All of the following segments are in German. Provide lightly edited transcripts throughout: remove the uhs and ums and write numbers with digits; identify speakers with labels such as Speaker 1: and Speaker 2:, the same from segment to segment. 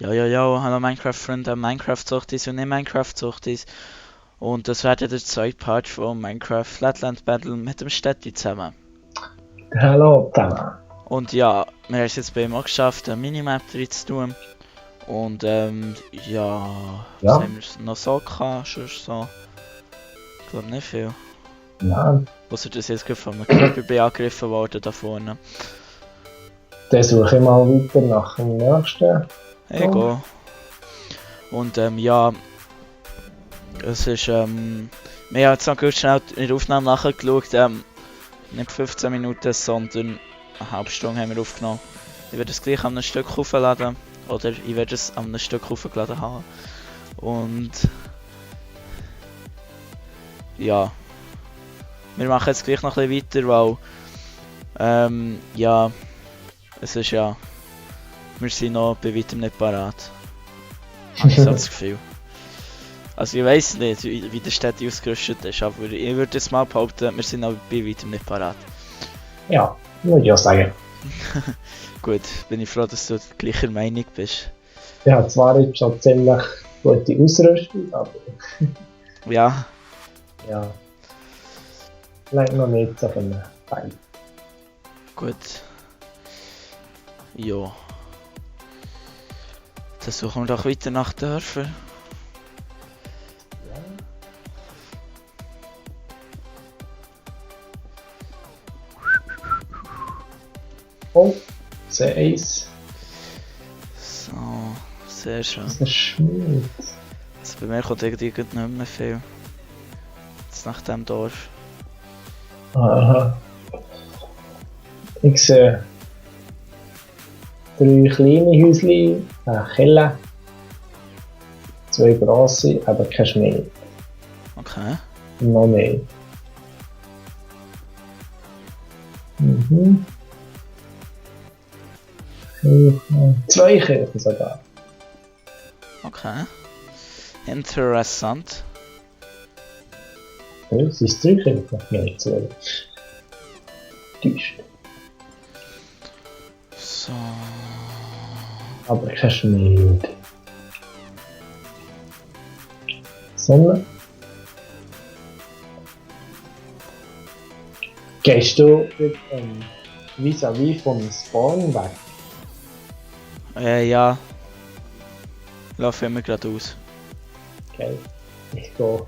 Speaker 1: Ja, hallo Minecraft-Freunde, Minecraft-Suchtis und nicht Minecraft-Suchtis. Und das wäre der zweite Part von Minecraft Flatland Battle mit dem Städti zusammen.
Speaker 2: Hallo zusammen.
Speaker 1: Und ja, wir haben es jetzt bei ihm auch geschafft, eine Minimap drin zu tun. Und ja, was
Speaker 2: Ja,
Speaker 1: haben wir noch so gehabt? Sonst so, ich glaube nicht viel.
Speaker 2: ja,
Speaker 1: Ausser dass jetzt gerade von einem Creeper bin angegriffen worden da vorne.
Speaker 2: dann suche ich mal weiter nach dem nächsten.
Speaker 1: Hey, go. Und ja, es ist wir haben jetzt noch kurz schnell in der Aufnahme nachgeschaut, nicht 15 Minuten, sondern eine halbe Stunde haben wir aufgenommen. Ich werde es gleich an einem Stück hochladen, oder ich werde es an einem Stück hochgeladen haben. Und ja, wir machen jetzt gleich noch ein bisschen weiter, weil ja, es ist ja, wir sind noch bei weitem nicht parat. Habe ich so das Gefühl. Also ich weiss nicht, wie der Städte ausgerüstet ist, aber ich würde jetzt mal behaupten, wir sind noch bei weitem nicht parat.
Speaker 2: Ja, würde ich auch sagen.
Speaker 1: Gut, bin ich froh, dass du gleicher Meinung bist.
Speaker 2: Ja, zwar jetzt schon ziemlich gute Ausrüstung, aber
Speaker 1: Ja,
Speaker 2: ja, vielleicht noch nicht so von einem Fight.
Speaker 1: gut. Ja. Dann suchen wir doch weiter nach Dörfern.
Speaker 2: Oh, sehe eins.
Speaker 1: So, sehr schön.
Speaker 2: Das ist ein Schmied.
Speaker 1: Also bei mir kommt irgendwie nicht mehr viel. Jetzt nach dem Dorf.
Speaker 2: Aha. Ich sehe 3 kleine Häuschen, eine Kelle, 2 grosse, aber kein Schmied.
Speaker 1: Okay.
Speaker 2: Noch mehr. Mhm. 2 Kirchen sogar.
Speaker 1: Okay. Interessant.
Speaker 2: Ja, es ist 3 Kirchen, nicht 2. Täuscht.
Speaker 1: So.
Speaker 2: Aber kein Schmied. Sonne. Gehst du vis-à-vis vom Spawn weg?
Speaker 1: Ja. Lauf immer gerade aus.
Speaker 2: Okay. Ich gehe.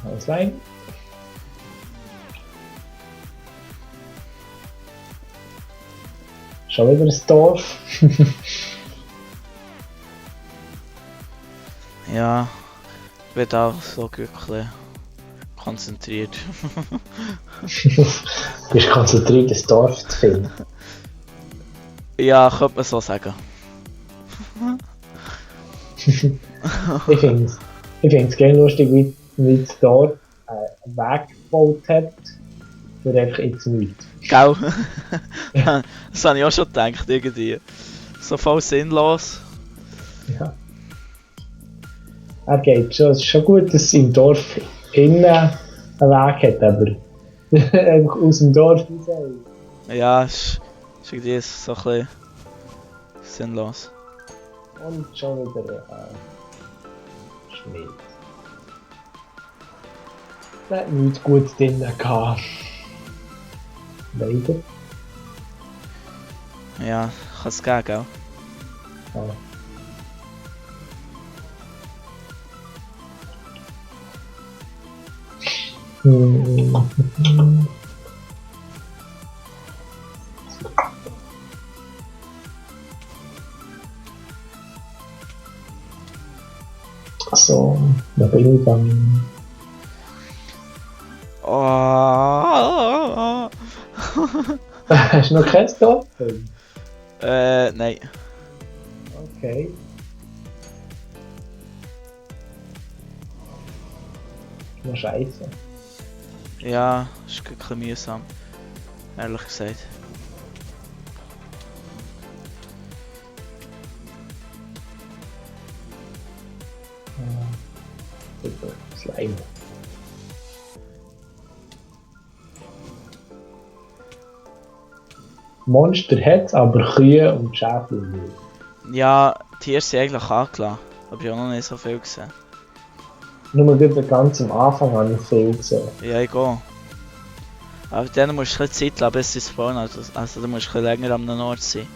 Speaker 2: Alles rein. Schon wieder ein Dorf.
Speaker 1: Ja. Ich bin auch so glücklich. Konzentriert.
Speaker 2: Du bist konzentriert, ein Dorf zu finden.
Speaker 1: Ja, könnte man so sagen.
Speaker 2: Ich finde es gerne lustig, wie das Dorf einen Weg gebaut hat. Für einfach jetzt nichts.
Speaker 1: Gell? Das habe ich auch schon gedacht, irgendwie. So voll sinnlos.
Speaker 2: Ja. Er geht schon. Es ist schon gut, dass es im Dorf innen einen Weg hat, aber einfach aus dem Dorf raus.
Speaker 1: Ja, ist irgendwie so ein bisschen sinnlos.
Speaker 2: Und schon wieder Schmied. Der hat nichts Gutes drin gehabt. Leider.
Speaker 1: Ja, kann es gehen, gell?
Speaker 2: Ja. So, da bin ich dann.
Speaker 1: Oh.
Speaker 2: Hast du noch kein Dorf?
Speaker 1: Nein.
Speaker 2: Okay. Noch scheiße.
Speaker 1: Ja, ist ein bisschen mühsam. Ehrlich gesagt.
Speaker 2: Super, Slime. Monster hat es, aber Kühe und Schafe nicht.
Speaker 1: Ja, Tiere sind eigentlich angelassen. Aber ich habe noch nicht so viel gesehen.
Speaker 2: Nur gerade ganz am Anfang habe ich viel gesehen.
Speaker 1: Ja, ich gehe. Aber dann musst du ein bisschen Zeit lassen, bis sie spawnen. Also dann musst du ein bisschen länger am Ort sein.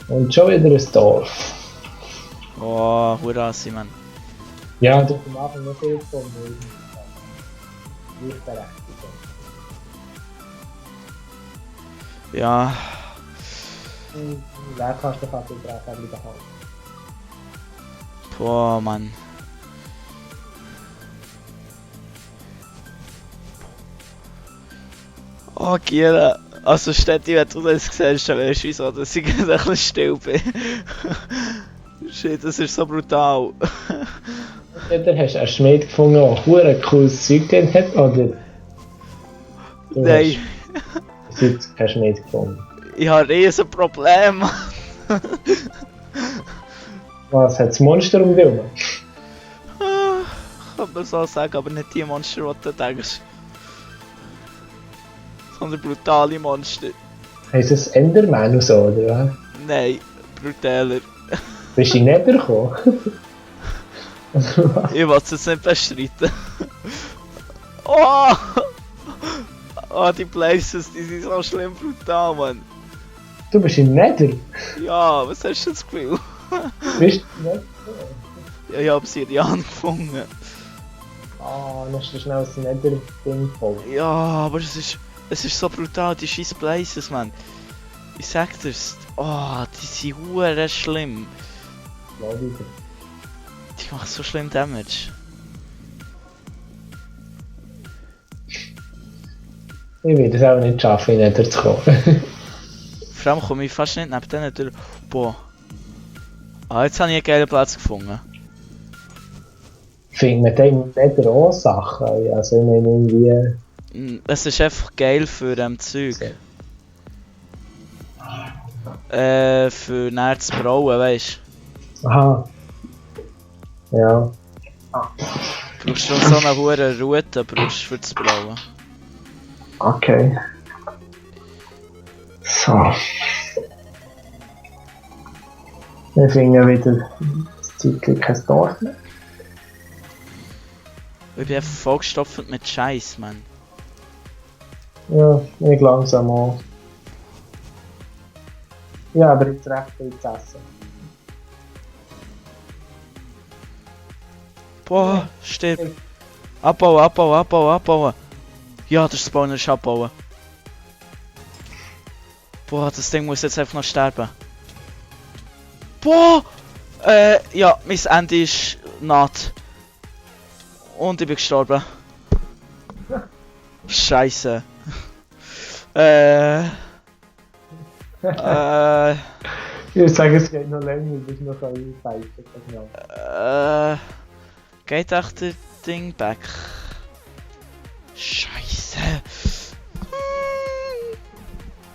Speaker 2: Und schon wieder ein Dorf.
Speaker 1: Oh, hurra, Simon.
Speaker 2: Ja, du hast am Anfang noch viel gefunden. Gleichberechtigt.
Speaker 1: Ja,
Speaker 2: Wer kannst du fast überhaupt behalten?
Speaker 1: boah, Mann. Oh, Gira. Also Städte, wenn du das siehst, dann weißt du wieso, dass ich gerade ein bisschen still bin. Shit, das ist so brutal.
Speaker 2: Entweder hast du einen Schmied gefunden, der hure cooles Zeug drin hat, oder du
Speaker 1: Nein,
Speaker 2: hast keinen Schmied gefunden.
Speaker 1: ich habe riesen Probleme.
Speaker 2: Was, hat das Monster um dich herum?
Speaker 1: Kann man so sagen, aber nicht die Monster, die du denkst. Sondern brutale Monster.
Speaker 2: Heisst es Enderman und so, oder was?
Speaker 1: Nein, brutaler.
Speaker 2: Bist du in Nether gekommen?
Speaker 1: Ich will es jetzt nicht bestreiten. Oh! Oh, die Places, die sind so schlimm brutal, Mann.
Speaker 2: Du bist in Nether?
Speaker 1: Ja, was hast du das Gefühl?
Speaker 2: Bist du nicht?
Speaker 1: Ja, ich habe Sirian gefunden.
Speaker 2: Ah, dann hast du schnell das Nether-Ding voll.
Speaker 1: Ja, aber es ist so brutal, die scheiß Places, man. Ich sag dir's, oh, die sind hure schlimm.
Speaker 2: Glaub ich dir.
Speaker 1: Die machen so schlimm Damage.
Speaker 2: Ich werde es auch nicht schaffen, in Nether zu kommen.
Speaker 1: Vor allem komme ich fast nicht neben denen durch. Boah. Ah, jetzt habe ich einen geilen Platz gefunden.
Speaker 2: Findet man dann Nether auch Sachen? Also ich meine irgendwie...
Speaker 1: Es ist einfach geil für Zeug. Für näher zu brauen, weißt
Speaker 2: Aha. Ja.
Speaker 1: du? Brauchst schon so eine hohe Route brauchst für das Brauen.
Speaker 2: Okay. So. Wir finden wieder das Zeitlich kein Dorf mehr.
Speaker 1: Ich bin einfach vollgestopft mit Scheiß, Mann.
Speaker 2: Ja, ich langsam auch. Ja, aber jetzt recht viel zu essen.
Speaker 1: Boah, stirb. Abbauen, abbauen, abbauen, abbauen. Ja, der Spawner ist abbauen. Boah, das Ding muss jetzt einfach noch sterben. Boah! Ja, mein Ende ist naht. Und ich bin gestorben. Scheiße.
Speaker 2: Ich würde sagen, es geht noch länger, bis wir noch einfighten können.
Speaker 1: Geht auch das Ding back? Scheiße.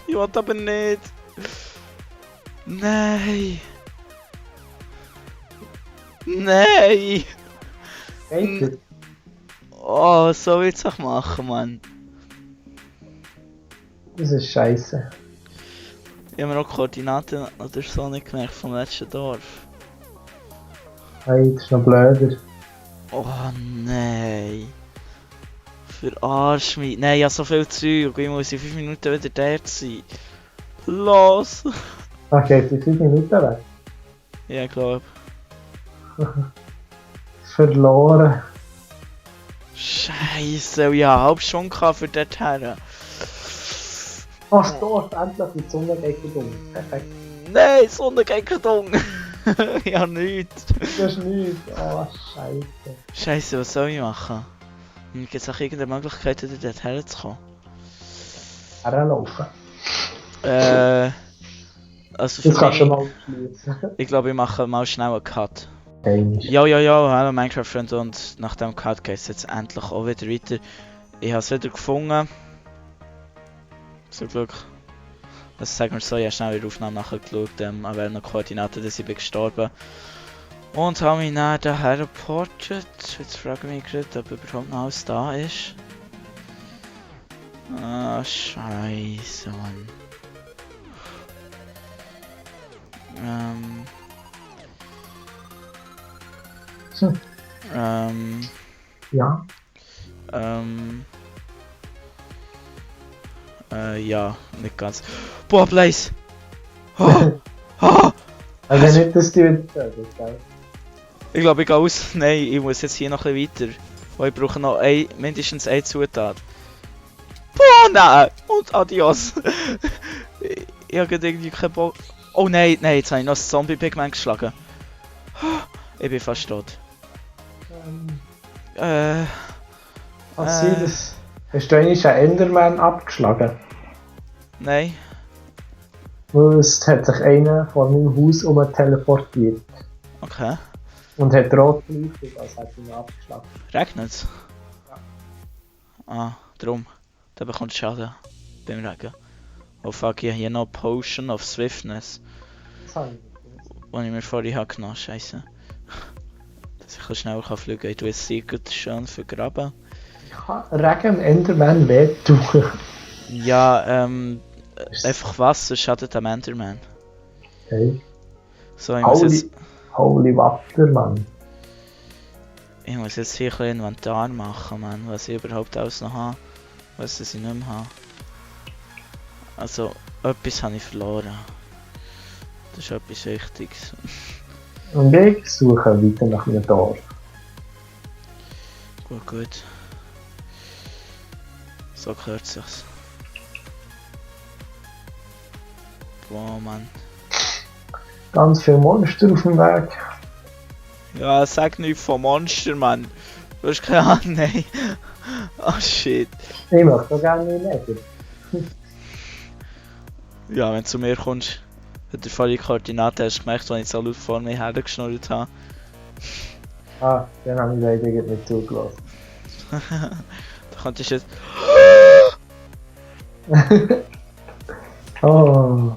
Speaker 1: Ich will aber nicht. Nein. Nein.
Speaker 2: Geht es?
Speaker 1: Oh, was soll ich jetzt auch machen, Mann?
Speaker 2: Das ist scheiße.
Speaker 1: Ich habe mir auch Koordinaten oder so nicht gemerkt vom letzten Dorf.
Speaker 2: Hey, das ist noch blöder.
Speaker 1: Oh nein. Verarsch mich. Nein, ich habe so viel Zeug. Ich muss in 5 Minuten wieder dort sein. Los!
Speaker 2: Ach, geht in 5 Minuten weg?
Speaker 1: Ja, ich glaube.
Speaker 2: Verloren.
Speaker 1: Scheiße, ich habe halb schon für dort her.
Speaker 2: Ach, das Dorf, endlich die Sonne geht um. Perfekt.
Speaker 1: Nein, Sonne geht unten. Ja, nichts.
Speaker 2: Das ist nichts. Oh, scheiße.
Speaker 1: Scheiße, was soll ich machen? Gibt es auch irgendeine Möglichkeit, wieder dort herzukommen?
Speaker 2: Herlaufen.
Speaker 1: Also
Speaker 2: Das kannst du
Speaker 1: mich,
Speaker 2: mal schließen.
Speaker 1: ich glaube, ich mache mal schnell einen Cut.
Speaker 2: Einisch.
Speaker 1: Ja, hallo Minecraft-Freund, und nach dem Cut geht es jetzt endlich auch wieder weiter. Ich habe es wieder gefunden. Zum Glück. Also sagen wir so, ich habe schnell in der Aufnahme nachher geschaut, an welchen Koordinaten dass ich bin gestorben. Und habe mich dann daher reportet. Jetzt frage ich mich gerade, ob überhaupt noch alles da ist. Ah, scheiße, Mann.
Speaker 2: Hm. Ja.
Speaker 1: Ja, nicht ganz. Boah, Blaze! Oh, oh,
Speaker 2: Also nicht, dass du das, gell?
Speaker 1: ich glaube, ich gehe aus. Nein, ich muss jetzt hier noch ein bisschen weiter. Weil ich brauche noch mindestens eine Zutat. Boah, nein! Und adios! Ich habe gerade irgendwie keinen Bock. Oh nein, nein, jetzt habe ich noch das Zombie-Pigment geschlagen. Ich bin fast tot.
Speaker 2: Was ist das? Hast du eigentlich einen Enderman abgeschlagen?
Speaker 1: Nein.
Speaker 2: Weil es hat sich einer vor meinem Haus teleportiert.
Speaker 1: Okay.
Speaker 2: Und hat rot geleuchtet, als hat ihn abgeschlagen.
Speaker 1: Regnet's?
Speaker 2: Ja.
Speaker 1: Ah, drum. Da bekommst du Schaden beim Regen. Oh fuck, ich habe hier noch Potion of Swiftness.
Speaker 2: Das habe ich nicht gewusst.
Speaker 1: Die ich mir vorhin habe genommen. Scheiße. Dass ich schneller fliegen kann. Ich tue es gut schön vergraben.
Speaker 2: Kann Regen Enderman wehtun?
Speaker 1: Ja, einfach Wasser schadet am Enderman.
Speaker 2: Okay.
Speaker 1: So, ich muss jetzt
Speaker 2: Holy Water, Mann.
Speaker 1: hier ein bisschen Inventar machen, man. Was ich überhaupt alles noch habe. Was ich nicht mehr habe. Also, etwas habe ich verloren. Das ist etwas Wichtiges.
Speaker 2: Und ich suche weiter nach einem Dorf.
Speaker 1: Gut. So gehört sich's. Boah, Mann.
Speaker 2: Ganz viele Monster auf dem Weg.
Speaker 1: Ja, sag nicht von Monster, Mann. Du hast keine Ahnung, nein. Oh shit.
Speaker 2: Ich möchte auch gerne nicht.
Speaker 1: Ja, wenn du zu mir kommst, hat der volle Koordinaten hast du gemerkt, als ich so laut vor mir hergeschnurrt habe.
Speaker 2: Ah, dann habe ich leider nicht zugelassen.
Speaker 1: Da könntest du jetzt.
Speaker 2: Oh.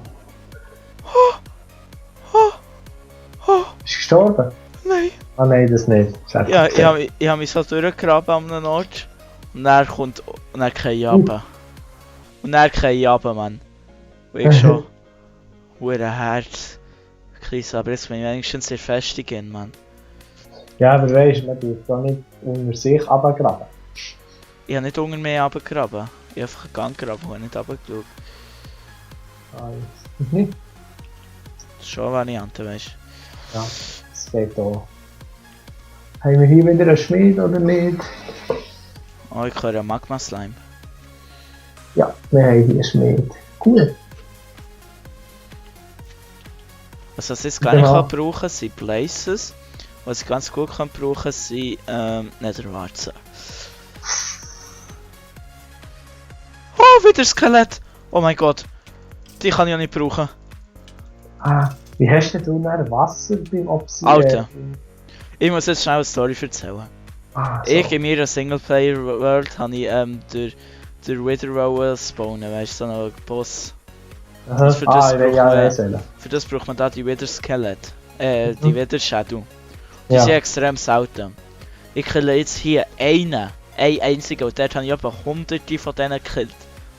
Speaker 2: Bist du gestorben?
Speaker 1: Nein.
Speaker 2: Ah nein, das nicht. Das
Speaker 1: Ja, ich hab mich so durchgegraben an einem Ort. Und dann kommt. Und dann kein Jaben. Und dann kein Jaben, Mann. Und ich schon. Hure Herz. Krise, aber jetzt bin ich wenigstens sehr festigen, Mann.
Speaker 2: Ja, aber weisst, man tut da nicht unter sich runtergraben.
Speaker 1: Ich hab nicht unter mir runtergegraben. Ich hab einfach einen Gang gegraben und nicht runtergeschaut.
Speaker 2: Ah, jetzt.
Speaker 1: Das ist schon eine Variante, weißt du.
Speaker 2: Ja, das geht auch. Haben wir hier wieder einen Schmied oder nicht?
Speaker 1: Oh, ich höre Magma Slime.
Speaker 2: Ja, wir haben hier einen Schmied. Cool.
Speaker 1: Also, was ich jetzt gar nicht kann brauchen, sind Places. Was ich ganz gut kann brauchen, sind Netherwarzen. Oh, wieder Skelett! Oh mein Gott. Die kann ich auch nicht brauchen.
Speaker 2: Ah, wie hast denn du denn Wasser beim Obsidian?
Speaker 1: Alter. Ich muss jetzt schnell eine Story erzählen.
Speaker 2: Ah, so.
Speaker 1: Ich in meiner Singleplayer-World habe ich der Wither spawnen, weißt du, so einen Boss.
Speaker 2: Aha.
Speaker 1: Für das
Speaker 2: ich will ja erzählen.
Speaker 1: Für das braucht man da die Wither Skelett. Die Wither Shadow. Die
Speaker 2: Ja.
Speaker 1: sind extrem selten. Ich kille jetzt hier einen einzigen, und dort habe ich etwa hunderte von denen gekillt.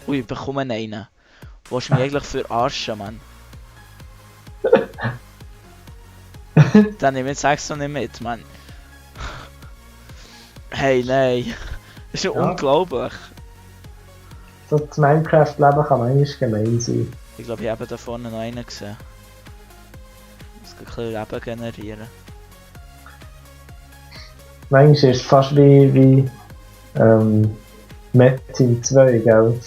Speaker 1: Und ich bekomme einen. Wo ist mich eigentlich verarschen, Mann? Dann nehme ich jetzt extra nicht mit, Mann. Hey, nein. Das ist ja unglaublich.
Speaker 2: So das Minecraft-Leben kann manchmal gemein sein.
Speaker 1: Ich glaube, ich habe da vorne noch einen gesehen. Das kann ein bisschen Leben generieren.
Speaker 2: Manchmal ist es fast wie Metin 2, gell?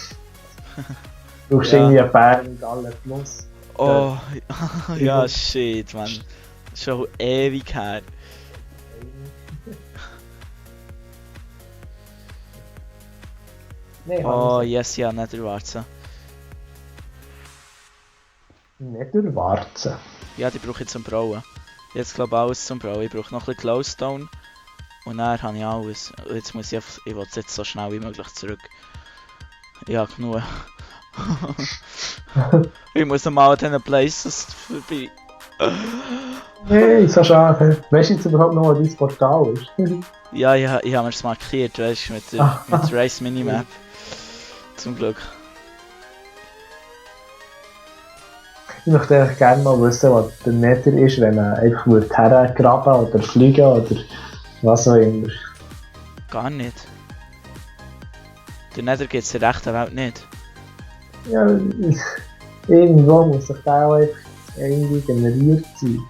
Speaker 2: Du brauchst irgendwie einen Bär mit allen Fluss.
Speaker 1: Oh, ja, shit, Mann. Schon ewig her.
Speaker 2: Nein,
Speaker 1: Oh, yes, ja, Netherwarzen.
Speaker 2: nicht erwarten.
Speaker 1: Ja, die brauche ich zum Brauen. Jetzt glaube ich alles zum Brauen. Ich brauche noch ein bisschen Glowstone. Und dann habe ich alles. Und jetzt muss ich einfach, ich will jetzt so schnell wie möglich zurück. Ja, genug. Ich muss nochmal an diesen Places vorbei.
Speaker 2: Hey, so schade. Weißt du jetzt überhaupt noch, wo dein Portal ist?
Speaker 1: Ja, ich habe mir es markiert, weißt du, mit der Race Minimap. Zum Glück.
Speaker 2: Ich möchte eigentlich gerne mal wissen, was der Nether ist, wenn man einfach hergraben oder fliegen oder was auch immer.
Speaker 1: Gar nicht. Der Nether gibt es in der echten Welt nicht.
Speaker 2: Ja, irgendwo muss sich der auch einfach irgendwie generiert sein.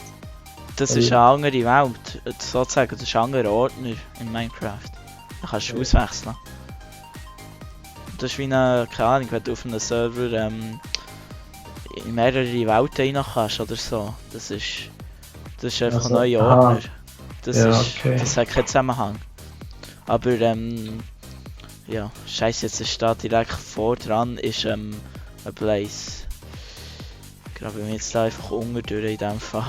Speaker 1: Das ist eine andere Welt. Sozusagen, das ist ein anderer Ordner in Minecraft. Da kannst du auswechseln. Das ist wie eine, keine Ahnung, wenn du auf einem Server in mehrere Welten rein kannst oder so. Das ist einfach
Speaker 2: Also,
Speaker 1: ein neuer
Speaker 2: aha.
Speaker 1: Ordner. Das
Speaker 2: Ja,
Speaker 1: ist,
Speaker 2: okay.
Speaker 1: das hat keinen Zusammenhang. Aber ja, scheiße, jetzt ist da direkt vor dran ist ein Blaze. Grabe ich jetzt da einfach unten durch in dem Fall.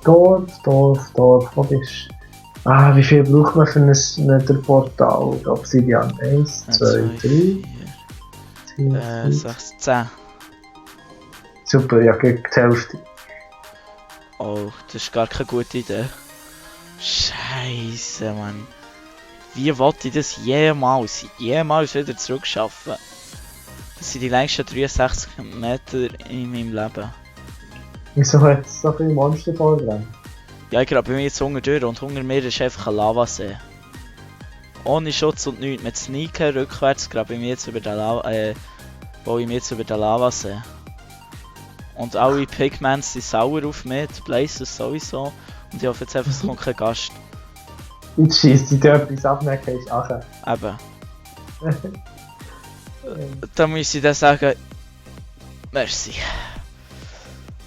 Speaker 2: Dorf, wo bist du? Ah, wie viel braucht man für ein Netherportal? Obsidian 1, 2, 3, 4,
Speaker 1: 6, 10.
Speaker 2: Super, ja, gegen die Hälfte.
Speaker 1: Oh, das ist gar keine gute Idee. Scheiße, Mann. Wie wollte ich das jemals wieder zurückschaffen? Das sind die längsten 63 Meter in meinem Leben.
Speaker 2: Wieso hat es so viele Monster vorgerannt?
Speaker 1: Ja, ich grabe bei mir jetzt Hunger durch und unter mir ist einfach ein Lavasee. Ohne Schutz und nichts. Mit Sneaken rückwärts grabe ich mich jetzt über den baue ich mich jetzt über den Lavasee. Und alle Pigments sind sauer auf mich, die Blazes sowieso. Und ich hoffe jetzt einfach, es kommt kein Gast.
Speaker 2: Jetzt schießt dir etwas ab, dann gehst du nachher.
Speaker 1: Eben. Da muss ich dann sagen, merci.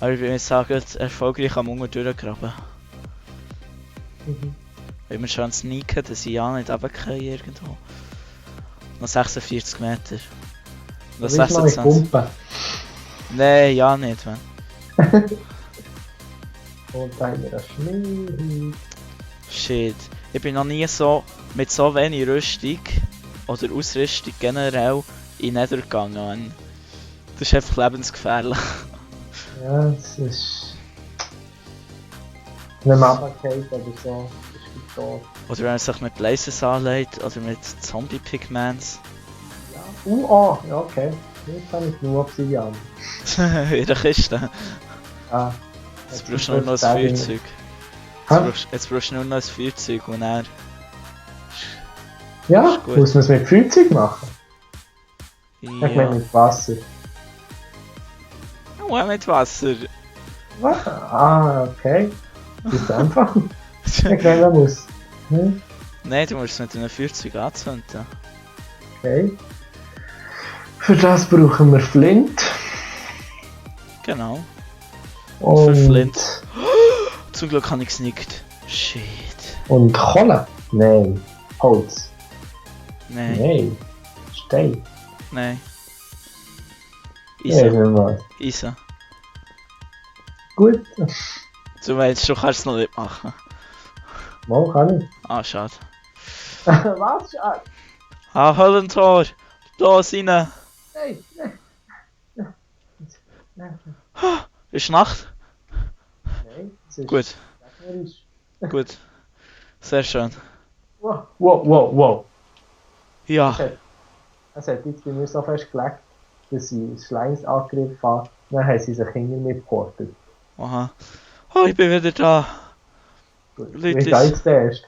Speaker 1: Aber ich würde sagen, erfolgreich am Hunger durchgraben. Wenn wir schon sneaken, dass ich ja nicht runtergehe irgendwo. Noch 46 Meter. Noch
Speaker 2: Willst du mal mit
Speaker 1: 26.
Speaker 2: Pumpen?
Speaker 1: Nein, ja nicht, man.
Speaker 2: Und dann haben wir das Schnee.
Speaker 1: Shit. Ich bin noch nie so mit so wenig Rüstung oder Ausrüstung generell in Nether gegangen, man. Das ist einfach lebensgefährlich.
Speaker 2: Ja, es ist... Wenn man runtergeht oder so, ist es tot.
Speaker 1: Oder wenn man sich mit Blazes anlegt oder mit Zombie-Pigments.
Speaker 2: Ja. Oh, ja, okay. Jetzt habe ich nur Obsidian.
Speaker 1: In der Kiste.
Speaker 2: Ah.
Speaker 1: Jetzt brauchst du nur noch ein Feuerzeug. Jetzt brauchst du nur noch ein Feuerzeug und er...
Speaker 2: Ja,
Speaker 1: Ist gut.
Speaker 2: muss man es mit Feuerzeug machen? Ich meine
Speaker 1: Ja.
Speaker 2: mit Wasser.
Speaker 1: Oh, mit Wasser.
Speaker 2: Was? Ah, okay. Das ist einfach. Ich meine, man muss. Hm?
Speaker 1: Nein, du musst es mit einem Feuerzeug anzünden.
Speaker 2: Okay. Für das brauchen wir Flint.
Speaker 1: Genau.
Speaker 2: Und,
Speaker 1: Flint. Zum Glück habe ich gesnickt. Shit.
Speaker 2: und Kohle. Nein. Holz.
Speaker 1: Nein,
Speaker 2: Nein. Stein.
Speaker 1: nein.
Speaker 2: Ja,
Speaker 1: Isa,
Speaker 2: mal.
Speaker 1: Isa.
Speaker 2: Gut.
Speaker 1: Du meinst, du kannst es noch nicht machen.
Speaker 2: Mal kann ich.
Speaker 1: Ah, schade.
Speaker 2: Was? Ah,
Speaker 1: Ah, Höllentor! Los rein!
Speaker 2: nein, nein.
Speaker 1: Ist Nacht?
Speaker 2: Nein, es ist
Speaker 1: Gut,
Speaker 2: regnerisch.
Speaker 1: gut. Sehr schön.
Speaker 2: Wow, wow.
Speaker 1: Ja,
Speaker 2: Es hat jetzt bei mir so fest gelegt, dass ich Schleims angegriffen habe. Dann haben sie sich hinter mir geportet.
Speaker 1: aha. Oh, ich bin wieder da.
Speaker 2: Gut.
Speaker 1: Leute,
Speaker 2: Wie geht's dir erst?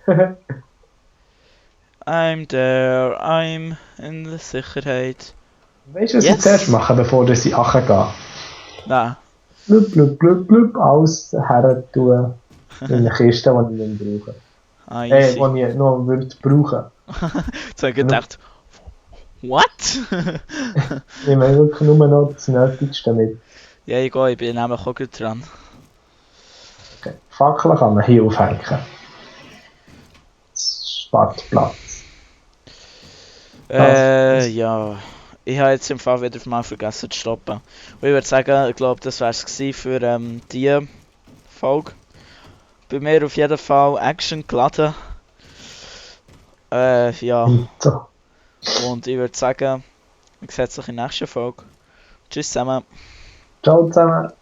Speaker 1: I'm there, I'm in der Sicherheit.
Speaker 2: Weißt du, was
Speaker 1: Yes.
Speaker 2: ich zuerst mache, bevor sie runtergehen?
Speaker 1: Nein.
Speaker 2: Blub, alles her tun. In eine Kiste, die ich nicht brauche.
Speaker 1: Ah, easy.
Speaker 2: Die ich noch würde brauchen.
Speaker 1: Jetzt habe ich gedacht, what?
Speaker 2: Ich nehme wirklich nur noch das Nötigste mit.
Speaker 1: Ja, ich gehe, ich bin nämlich auch gut dran.
Speaker 2: Okay. Fackeln kann man hier aufhängen. Das spart Platz.
Speaker 1: Ja. Ich habe jetzt im Fall wieder mal vergessen zu stoppen. Und ich würde sagen, ich glaube, das wäre es für diese Folge. Bei mir auf jeden Fall Action geladen. Ja.
Speaker 2: So.
Speaker 1: Und ich würde sagen, wir sehen uns in der nächsten Folge. Tschüss zusammen.
Speaker 2: Ciao zusammen.